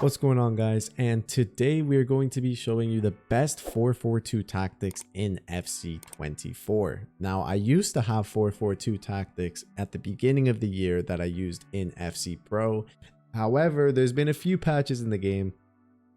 What's going on, guys? And today we are going to be showing you the best 4-4-2 tactics in FC24. Now, I used to have 4-4-2 tactics at the beginning of the year that I used in FC Pro. However, there's been a few patches in the game.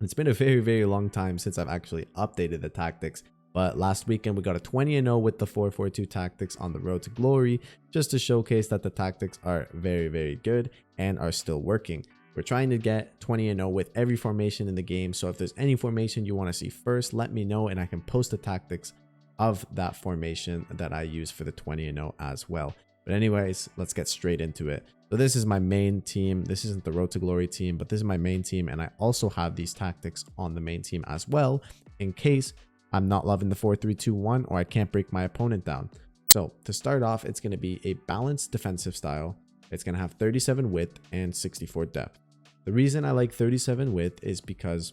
It's been a very long time since I've actually updated the tactics. But last weekend we got a 20-0 with the 4-4-2 tactics on the road to glory, just to showcase that the tactics are very good and are still working. We're trying to get 20-0 with every formation in the game, so if there's any formation you want to see first, let me know and I can post the tactics of that formation that I use for the 20-0 as well. But anyways, let's get straight into it. So this is my main team. This isn't the road to glory team, but this is my main team, and I also have these tactics on the main team as well in case I'm not loving the 4-3-2-1 or I can't break my opponent down. So to start off, it's going to be a balanced defensive style. It's going to have 37 width and 64 depth. The reason I like 37 width is because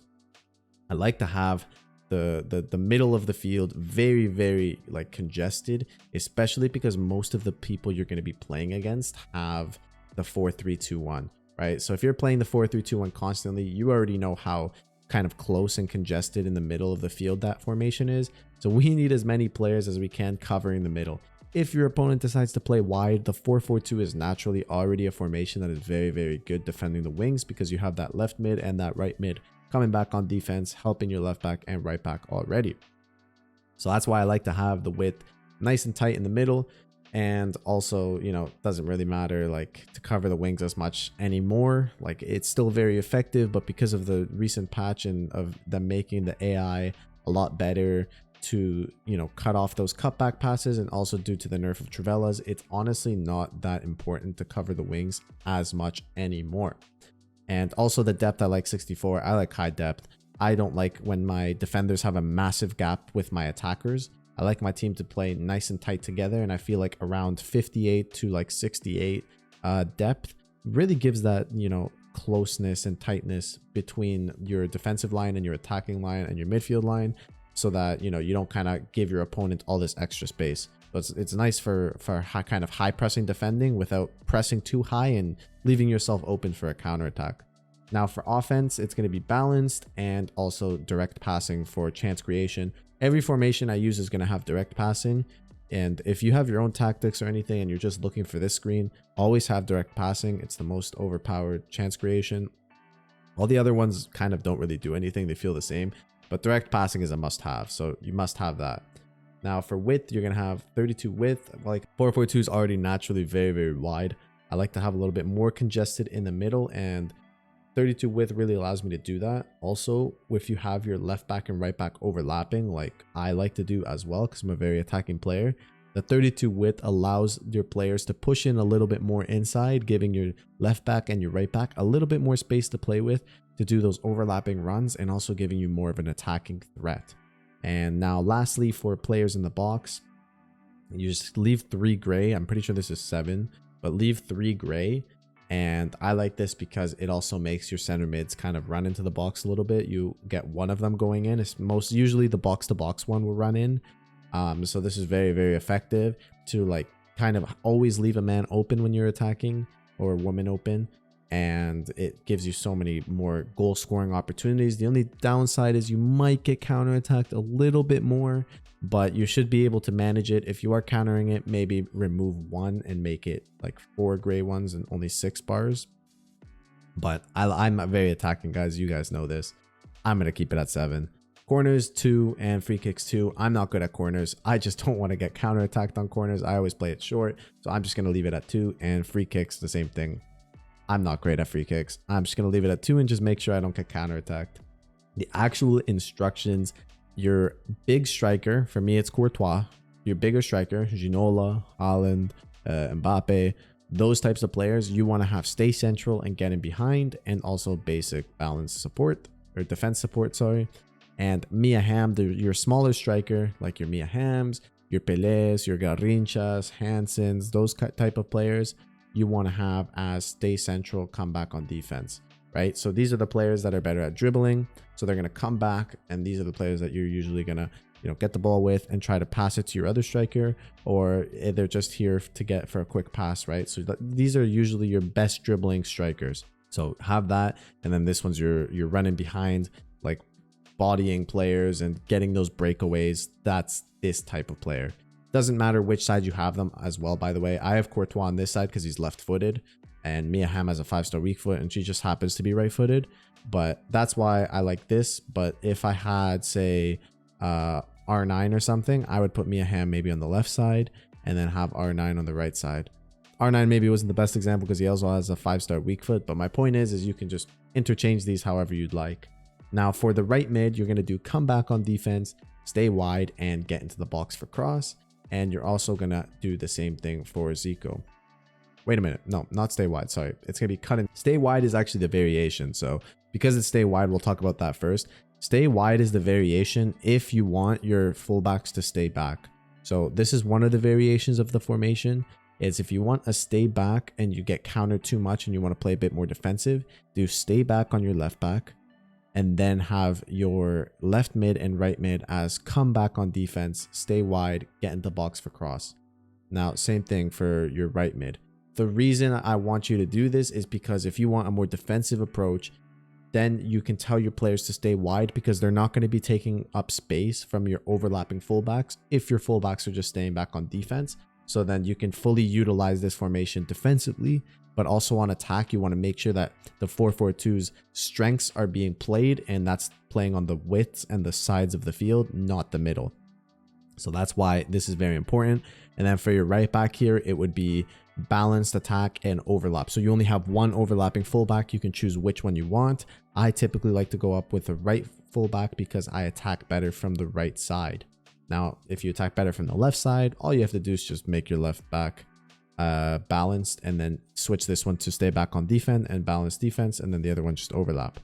I like to have the middle of the field very like congested, especially because most of the people you're going to be playing against have the 4-3-2-1, right? So if you're playing the 4-3-2-1 constantly, you already know how kind of close and congested in the middle of the field that formation is. So we need as many players as we can covering the middle. If your opponent decides to play wide, the 4-4-2 is naturally already a formation that is very good defending the wings, because you have that left mid and that right mid coming back on defense, helping your left back and right back already. So that's why I like to have the width nice and tight in the middle. And also, you know, doesn't really matter like to cover the wings as much anymore. Like, it's still very effective, but because of the recent patch and of them making the AI a lot better to, you know, cut off those cutback passes, and also due to the nerf of Trivelas, it's honestly not that important to cover the wings as much anymore. And also the depth, I like 64. I like high depth. I don't like when my defenders have a massive gap with my attackers. I like my team to play nice and tight together, and I feel like around 58 to like 68 depth really gives that, you know, closeness and tightness between your defensive line and your attacking line and your midfield line, so that, you know, you don't kind of give your opponent all this extra space. But it's nice for kind of high pressing defending without pressing too high and leaving yourself open for a counter attack. Now for offense, it's going to be balanced and also direct passing for chance creation. Every formation I use is going to have direct passing, and if you have your own tactics or anything and you're just looking for this screen, always have direct passing. It's the most overpowered chance creation. All the other ones kind of don't really do anything. They feel the same. But direct passing is a must-have, so you must have that. Now for width, you're going to have 32 width. Like 4-4-2 is already naturally very wide. I like to have a little bit more congested in the middle, and 32 width really allows me to do that. Also, if you have your left back and right back overlapping, like I like to do as well because I'm a very attacking player, the 32 width allows your players to push in a little bit more inside, giving your left back and your right back a little bit more space to play with to do those overlapping runs, and also giving you more of an attacking threat. And now lastly, for players in the box, you just leave 3 gray. I'm pretty sure this is 7, but leave 3 gray. And I like this because it also makes your center mids kind of run into the box a little bit. You get one of them going in. It's most usually the box to box one will run in. So this is very effective to like kind of always leave a man open when you're attacking, or a woman open, and it gives you so many more goal scoring opportunities. The only downside is you might get counterattacked a little bit more, but you should be able to manage it. If you are countering it, maybe remove 1 and make it like 4 gray ones and only 6 bars. But I'm very attacking, guys. You guys know this. I'm gonna keep it at 7. Corners 2 and free kicks 2. I'm not good at corners. I just don't want to get counterattacked on corners. I always play it short, so I'm just gonna leave it at 2. And free kicks, the same thing. I'm not great at free kicks. I'm just gonna leave it at 2 and just make sure I don't get counterattacked. The actual instructions: your big striker, for me it's Courtois. Your bigger striker, Ginola, Haaland, Mbappe, those types of players, you want to have stay central and get in behind, and also basic balance support, or defense support, sorry. And Mia Hamm, your smaller striker, like your Mia Hamms, your Pelés, your Garrinchas, Hansens, those type of players, you want to have as stay central, come back on defense, right? So these are the players that are better at dribbling, so they're going to come back, and these are the players that you're usually going to, you know, get the ball with and try to pass it to your other striker, or they're just here to get for a quick pass, right? So these are usually your best dribbling strikers. So have that, and then this one's you're running behind, like bodying players and getting those breakaways. That's this type of player. Doesn't matter which side you have them as well, by the way. I have Courtois on this side because he's left-footed, and Mia Hamm has a 5-star weak foot, and she just happens to be right-footed. But that's why I like this. But if I had, say, R9 or something, I would put Mia Hamm maybe on the left side and then have R9 on the right side. R9 maybe wasn't the best example because he also has a 5-star weak foot, but my point is you can just interchange these however you'd like. Now for the right mid, you're going to do come back on defense, stay wide, and get into the box for cross. And you're also going to do the same thing for Zico. Wait a minute. No, not stay wide. Sorry. It's going to be cut in. Stay wide is actually the variation. So because it's stay wide, we'll talk about that first. Stay wide is the variation if you want your fullbacks to stay back. So this is one of the variations of the formation. Is if you want a stay back and you get countered too much and you want to play a bit more defensive, do stay back on your left back and then have your left mid and right mid as come back on defense, stay wide, get into box for cross. Now, same thing for your right mid. The reason I want you to do this is because if you want a more defensive approach, then you can tell your players to stay wide because they're not going to be taking up space from your overlapping fullbacks if your fullbacks are just staying back on defense. So then you can fully utilize this formation defensively, but also on attack, you want to make sure that the 4-4-2's strengths are being played, and that's playing on the widths and the sides of the field, not the middle. So that's why this is very important. And then for your right back here, it would be balanced attack and overlap. So you only have one overlapping fullback. You can choose which one you want. I typically like to go up with the right fullback because I attack better from the right side. Now, if you attack better from the left side, all you have to do is just make your left back balanced and then switch this one to stay back on defense and balance defense, and then the other one just overlap.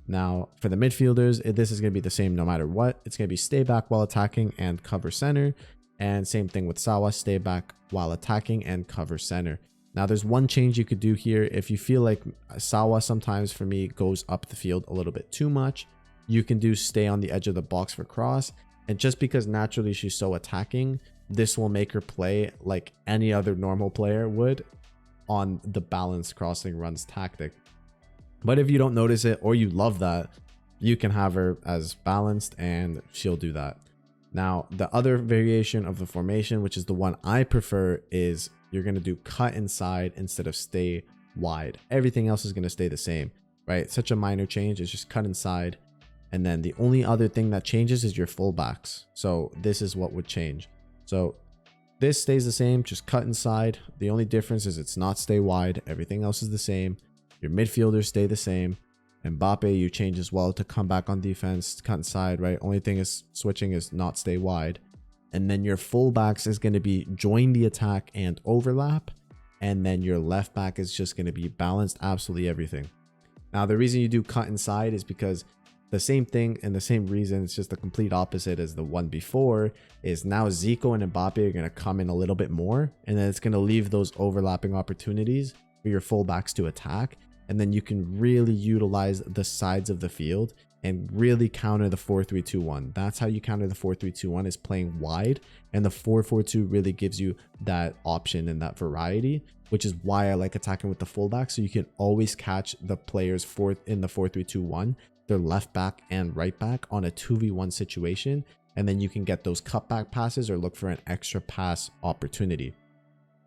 Now, for the midfielders, this is going to be the same no matter what. It's going to be stay back while attacking and cover center. And same thing with Sawa, stay back while attacking and cover center. Now, there's one change you could do here. If you feel like Sawa sometimes, for me, goes up the field a little bit too much, you can do stay on the edge of the box for cross. And just because naturally she's so attacking, this will make her play like any other normal player would on the balanced crossing runs tactic. But if you don't notice it or you love that, you can have her as balanced and she'll do that. Now, the other variation of the formation, which is the one I prefer, is you're going to do cut inside instead of stay wide. Everything else is going to stay the same, right? Such a minor change. It's just cut inside. And then the only other thing that changes is your fullbacks. So this is what would change. So this stays the same, just cut inside. The only difference is it's not stay wide. Everything else is the same. Your midfielders stay the same. Mbappe, you change as well to come back on defense, cut inside, right? Only thing is switching is not stay wide. And then your fullbacks is going to be join the attack and overlap. And then your left back is just going to be balanced, absolutely everything. Now, the reason you do cut inside is because the same thing and the same reason, it's just the complete opposite as the one before, is now Zico and Mbappe are going to come in a little bit more, and then it's going to leave those overlapping opportunities for your fullbacks to attack, and then you can really utilize the sides of the field and really counter the 4-3-2-1. That's how you counter the 4-3-2-1, is playing wide, and the 4-4-2 really gives you that option and that variety, which is why I like attacking with the fullback, so you can always catch the players in the 4-3-2-1, their left back and right back on a 2v1 situation, and then you can get those cutback passes or look for an extra pass opportunity.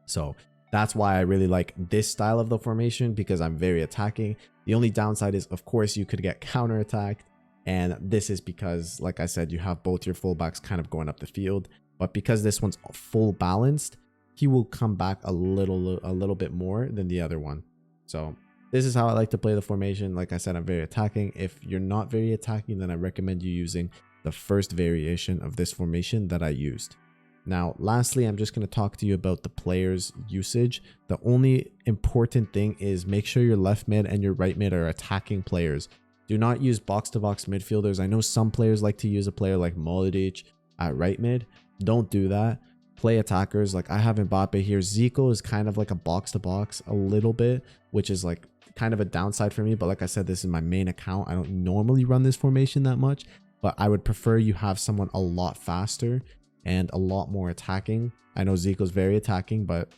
So that's why I really like this style of the formation, because I'm very attacking. The only downside is, of course, you could get counterattacked, and this is because, like I said, you have both your fullbacks kind of going up the field, but because this one's full balanced, he will come back a little bit more than the other one. So this is how I like to play the formation. Like I said, I'm very attacking. If you're not very attacking, then I recommend you using the first variation of this formation that I used. Now, lastly, I'm just going to talk to you about the players' usage. The only important thing is make sure your left mid and your right mid are attacking players. Do not use box-to-box midfielders. I know some players like to use a player like Modric at right mid. Don't do that. Play attackers. Like I have Mbappe here. Zico is kind of like a box-to-box a little bit, which is like kind of a downside for me, but like I said, this is my main account. I don't normally run this formation that much, but I would prefer you have someone a lot faster and a lot more attacking. I know Zico's very attacking, but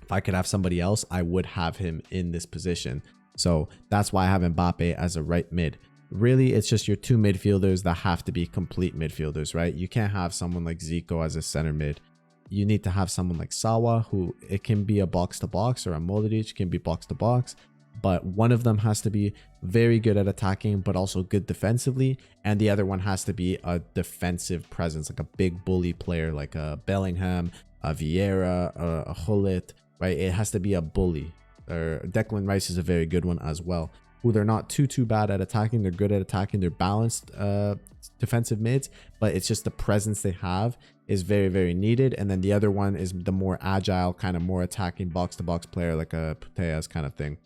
if I could have somebody else, I would have him in this position. So that's why I have Mbappe as a right mid. Really, it's just your two midfielders that have to be complete midfielders, right? You can't have someone like Zico as a center mid. You need to have someone like Sawa, who it can be a box to box, or a Modric can be box to box, but one of them has to be very good at attacking but also good defensively, and the other one has to be a defensive presence, like a big bully player like a Bellingham, a Vieira, a Gullit, right? It has to be a bully. Or Declan Rice is a very good one as well, who they're not too bad at attacking. They're good at attacking. They're balanced defensive mids, but it's just the presence they have is very needed. And then the other one is the more agile, kind of more attacking box to box player, like a Putellas kind of thing,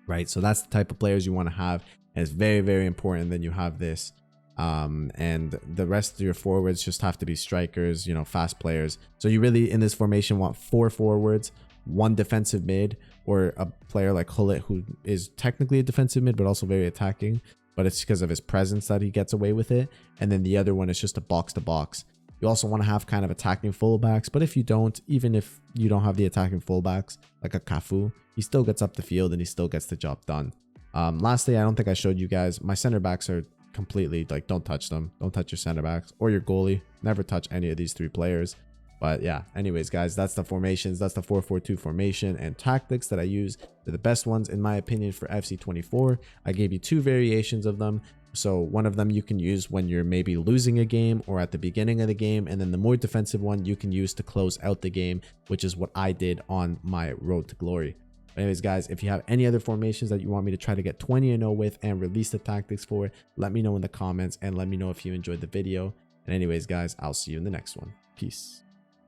right? So that's the type of players you want to have, and it's very important. Then you have this, and the rest of your forwards just have to be strikers, you know, fast players. So you really in this formation want 4 forwards, 1 defensive mid, or a player like Gullit, who is technically a defensive mid but also very attacking, but it's because of his presence that he gets away with it. And then the other one is just a box to box. You also want to have kind of attacking fullbacks, but if you don't, even if you don't have the attacking fullbacks like a Cafu, he still gets up the field and he still gets the job done. Lastly, I don't think I showed you guys, my center backs are completely like, don't touch them. Don't touch your center backs or your goalie. Never touch any of these 3 players. But yeah, anyways, guys, that's the formations. That's the 4-4-2 formation and tactics that I use. They're the best ones, in my opinion, for FC24. I gave you 2 variations of them. So one of them you can use when you're maybe losing a game or at the beginning of the game. And then the more defensive one you can use to close out the game, which is what I did on my road to glory. Anyways, guys, if you have any other formations that you want me to try to get 20-0 with and release the tactics for, let me know in the comments, and let me know if you enjoyed the video. And anyways, guys, I'll see you in the next one. Peace.